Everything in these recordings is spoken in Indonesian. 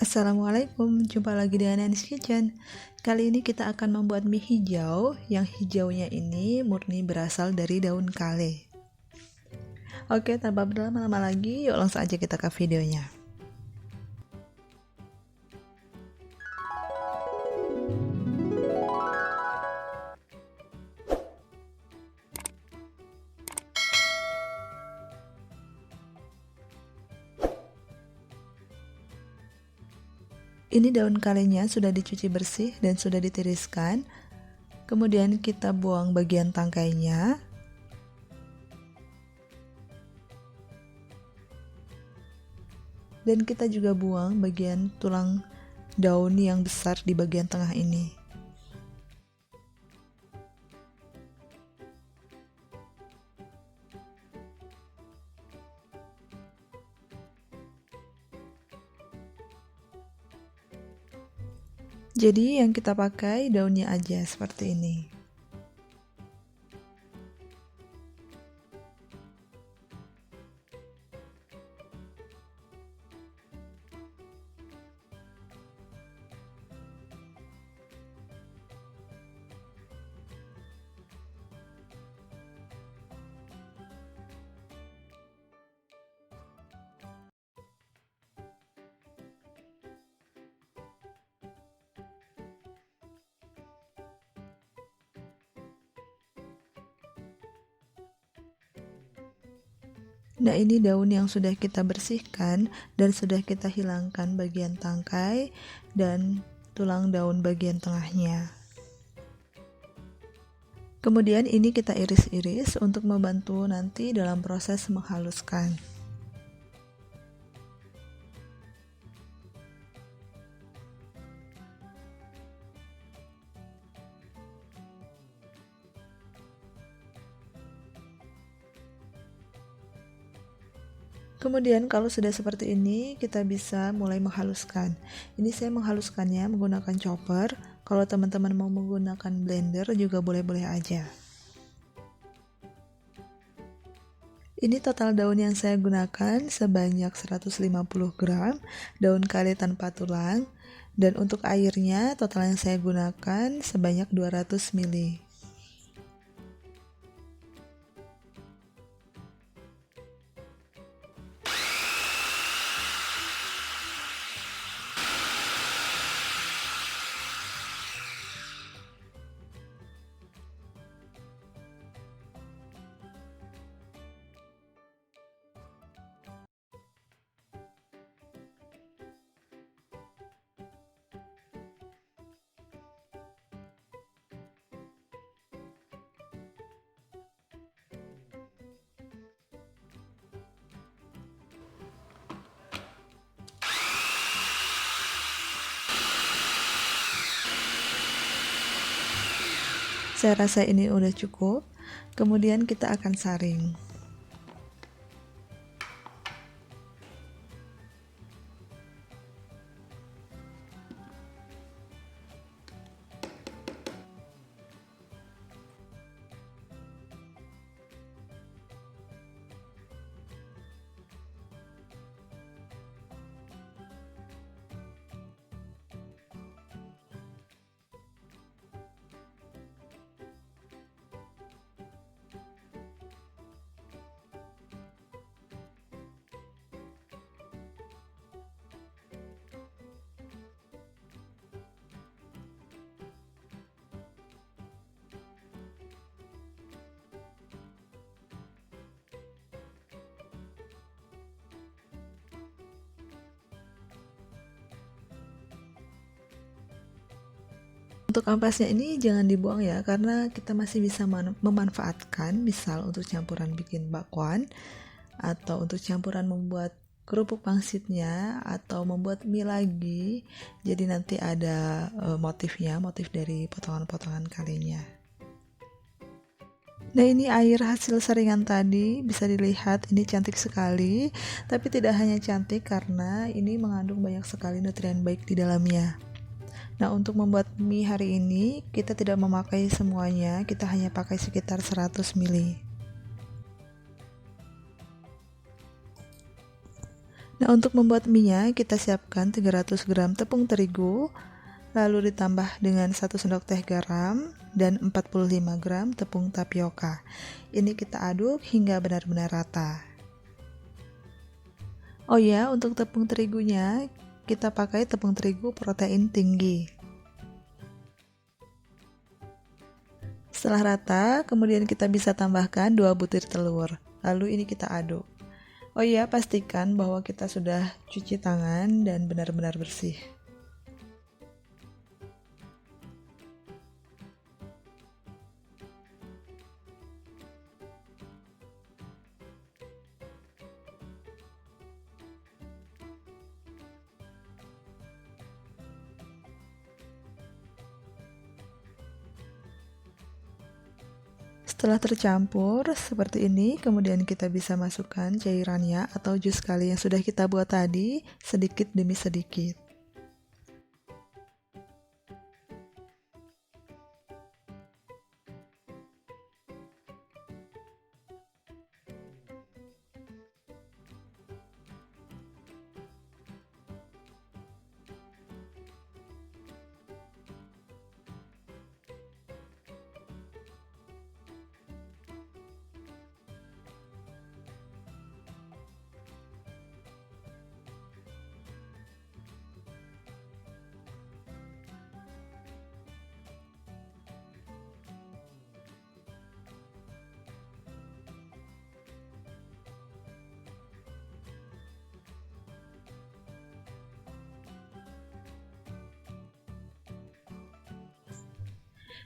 Assalamualaikum, jumpa lagi dengan Anis Kitchen. Kali ini kita akan membuat mie hijau, yang hijaunya ini murni berasal dari daun kale. Oke, tanpa berlama-lama lagi, yuk langsung aja kita ke videonya. Ini daun kalenya sudah dicuci bersih dan sudah ditiriskan. Kemudian kita buang bagian tangkainya. Dan kita juga buang bagian tulang daun yang besar di bagian tengah ini. Jadi yang kita pakai daunnya aja seperti ini. Nah, ini daun yang sudah kita bersihkan dan sudah kita hilangkan bagian tangkai dan tulang daun bagian tengahnya. Kemudian ini kita iris-iris untuk membantu nanti dalam proses menghaluskan. Kemudian kalau sudah seperti ini, kita bisa mulai menghaluskan. Ini saya menghaluskannya menggunakan chopper. Kalau teman-teman mau menggunakan blender juga boleh-boleh aja. Ini total daun yang saya gunakan sebanyak 150 gram, daun kale tanpa tulang. Dan untuk airnya total yang saya gunakan sebanyak 200 ml. Saya rasa ini udah cukup. Kemudian kita akan saring. Untuk ampasnya ini jangan dibuang ya, karena kita masih bisa memanfaatkan, misal untuk campuran bikin bakwan, atau untuk campuran membuat kerupuk pangsitnya, atau membuat mie lagi. Jadi nanti ada motifnya, motif dari potongan-potongan kalenya. Nah, ini air hasil saringan tadi, bisa dilihat ini cantik sekali, tapi tidak hanya cantik karena ini mengandung banyak sekali nutrien baik di dalamnya. Nah, untuk membuat mie hari ini kita tidak memakai semuanya, kita hanya pakai sekitar 100 ml. Nah, untuk membuat mie-nya, kita siapkan 300 gram tepung terigu, lalu ditambah dengan 1 sendok teh garam dan 45 gram tepung tapioka. Ini kita aduk hingga benar-benar rata. Oh ya, untuk tepung terigunya, kita pakai tepung terigu protein tinggi. Setelah rata, kemudian kita bisa tambahkan 2 butir telur. Lalu ini kita aduk. Oh iya, pastikan bahwa kita sudah cuci tangan dan benar-benar bersih. Setelah tercampur seperti ini, kemudian kita bisa masukkan cairannya atau jus kali yang sudah kita buat tadi, sedikit demi sedikit.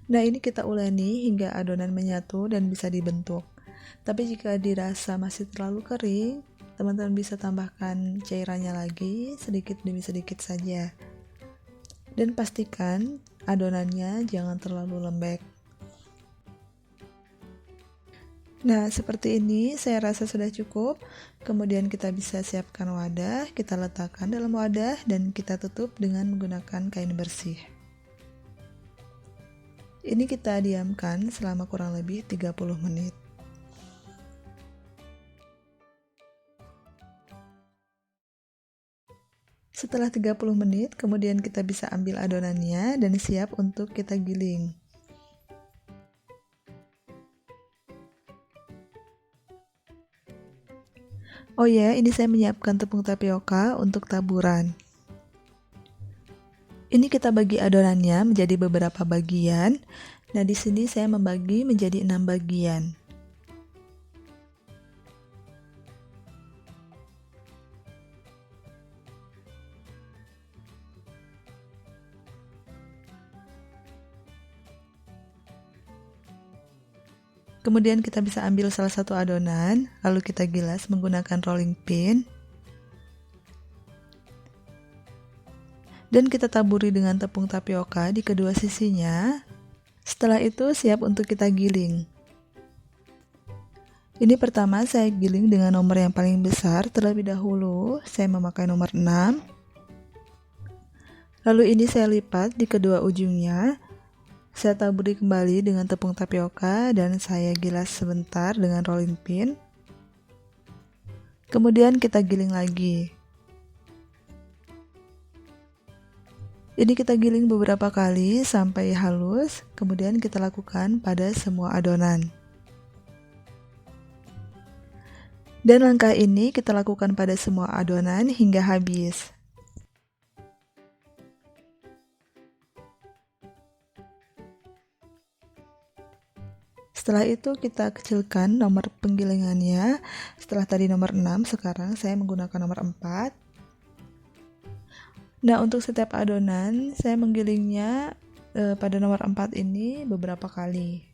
Nah, ini kita uleni hingga adonan menyatu dan bisa dibentuk. Tapi jika dirasa masih terlalu kering, teman-teman bisa tambahkan cairannya lagi sedikit demi sedikit saja. Dan pastikan adonannya jangan terlalu lembek. Nah, seperti ini saya rasa sudah cukup. Kemudian kita bisa siapkan wadah, kita letakkan dalam wadah dan kita tutup dengan menggunakan kain bersih. Ini kita diamkan selama kurang lebih 30 menit. Setelah 30 menit, kemudian kita bisa ambil adonannya dan siap untuk kita giling. Oh ya, ini saya menyiapkan tepung tapioka untuk taburan. Ini kita bagi adonannya menjadi beberapa bagian. Nah, di sini saya membagi menjadi 6 bagian. Kemudian kita bisa ambil salah satu adonan, lalu kita gilas menggunakan rolling pin. Dan kita taburi dengan tepung tapioka di kedua sisinya. Setelah itu siap untuk kita giling. Ini pertama saya giling dengan nomor yang paling besar terlebih dahulu. Saya memakai nomor 6. Lalu ini saya lipat di kedua ujungnya. Saya taburi kembali dengan tepung tapioka dan saya gilas sebentar dengan rolling pin. Kemudian kita giling lagi. Ini kita giling beberapa kali sampai halus, kemudian kita lakukan pada semua adonan. Dan langkah ini kita lakukan pada semua adonan hingga habis. Setelah itu kita kecilkan nomor penggilingannya. Setelah tadi nomor 6, sekarang saya menggunakan nomor 4. Nah, untuk setiap adonan saya menggilingnya pada nomor 4 ini beberapa kali.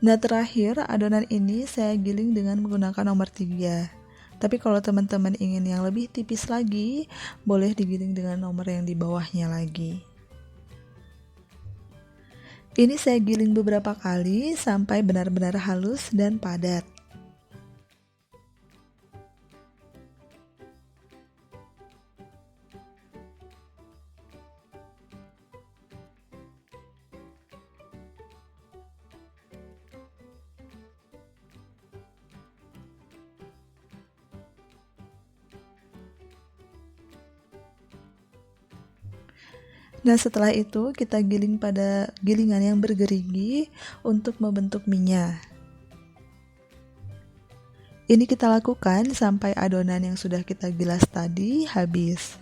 Nah, terakhir adonan ini saya giling dengan menggunakan nomor 3. Tapi kalau teman-teman ingin yang lebih tipis lagi, boleh digiling dengan nomor yang di bawahnya lagi. Ini saya giling beberapa kali sampai benar-benar halus dan padat. Nah, setelah itu kita giling pada gilingan yang bergerigi untuk membentuk minyak. Ini kita lakukan sampai adonan yang sudah kita gilas tadi habis.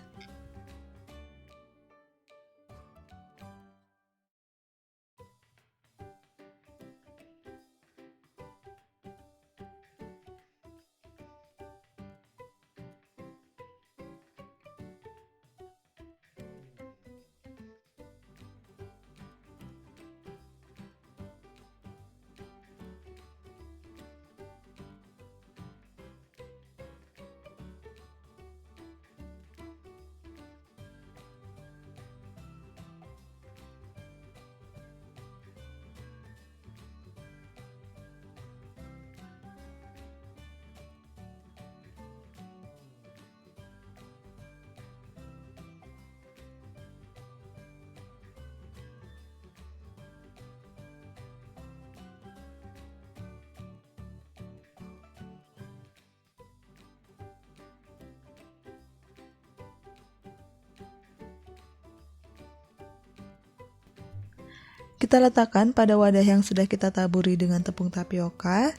Kita letakkan pada wadah yang sudah kita taburi dengan tepung tapioka,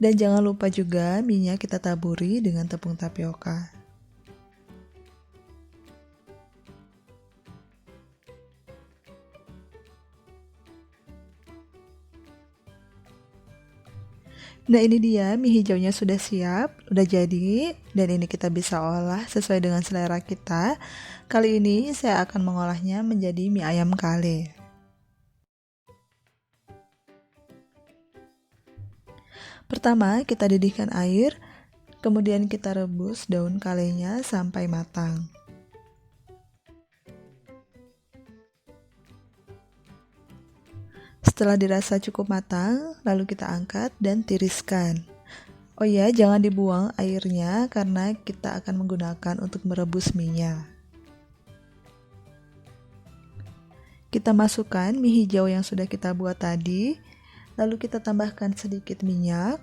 dan jangan lupa juga minyak kita taburi dengan tepung tapioka. Nah, ini dia mie hijaunya sudah siap, udah jadi, dan ini kita bisa olah sesuai dengan selera kita. Kali ini saya akan mengolahnya menjadi mie ayam kale. Pertama, kita didihkan air, kemudian kita rebus daun kalenya sampai matang. Setelah dirasa cukup matang, lalu kita angkat dan tiriskan. Oh ya, jangan dibuang airnya karena kita akan menggunakan untuk merebus minyak. Kita masukkan mie hijau yang sudah kita buat tadi, lalu kita tambahkan sedikit minyak.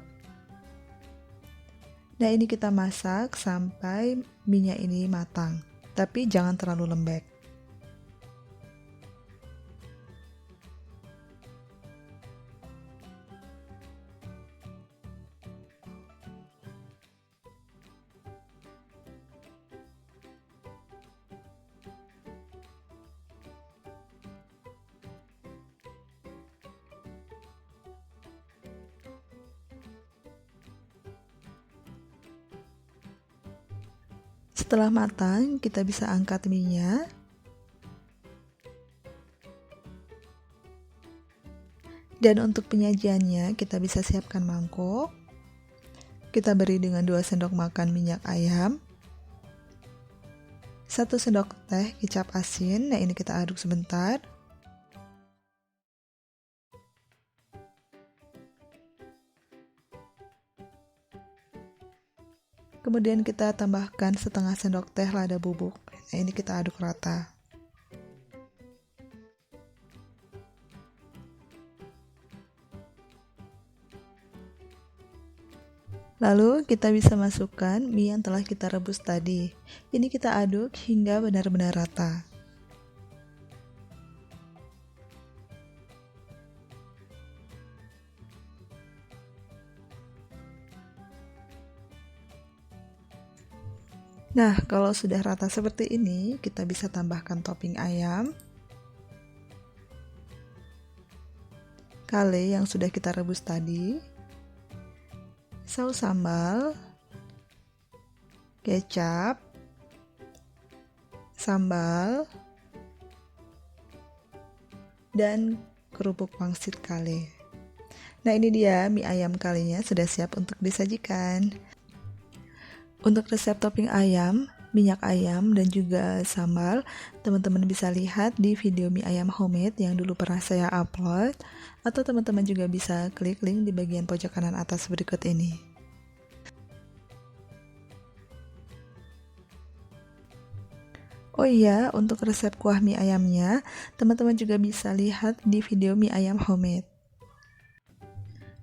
Nah, ini kita masak sampai minyak ini matang, tapi jangan terlalu lembek. Setelah matang, kita bisa angkat minyak. Dan untuk penyajiannya, kita bisa siapkan mangkok. Kita beri dengan 2 sendok makan minyak ayam. 1 sendok teh kecap asin. Nah, ini kita aduk sebentar. Kemudian kita tambahkan setengah sendok teh lada bubuk. Nah, ini kita aduk rata. Lalu kita bisa masukkan mie yang telah kita rebus tadi. Ini kita aduk hingga benar-benar rata. Nah, kalau sudah rata seperti ini, kita bisa tambahkan topping ayam, kale yang sudah kita rebus tadi, saus sambal, kecap, sambal, dan kerupuk pangsit kale. Nah, ini dia mie ayam kalenya sudah siap untuk disajikan. Untuk resep topping ayam, minyak ayam, dan juga sambal, teman-teman bisa lihat di video mie ayam homemade yang dulu pernah saya upload, atau teman-teman juga bisa klik link di bagian pojok kanan atas berikut ini. Oh iya, untuk resep kuah mie ayamnya, teman-teman juga bisa lihat di video mie ayam homemade.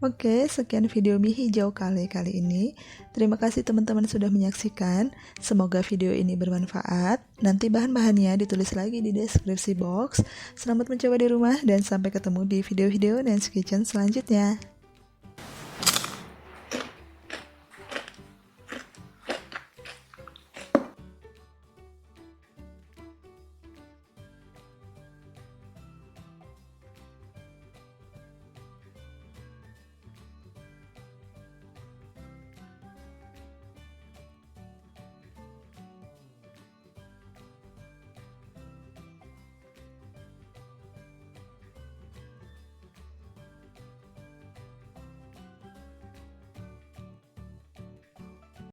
Oke, sekian video mie hijau kali ini. Terima kasih teman-teman sudah menyaksikan. Semoga video ini bermanfaat. Nanti bahan-bahannya ditulis lagi di deskripsi box. Selamat mencoba di rumah dan sampai ketemu di video-video Nan's Kitchen selanjutnya.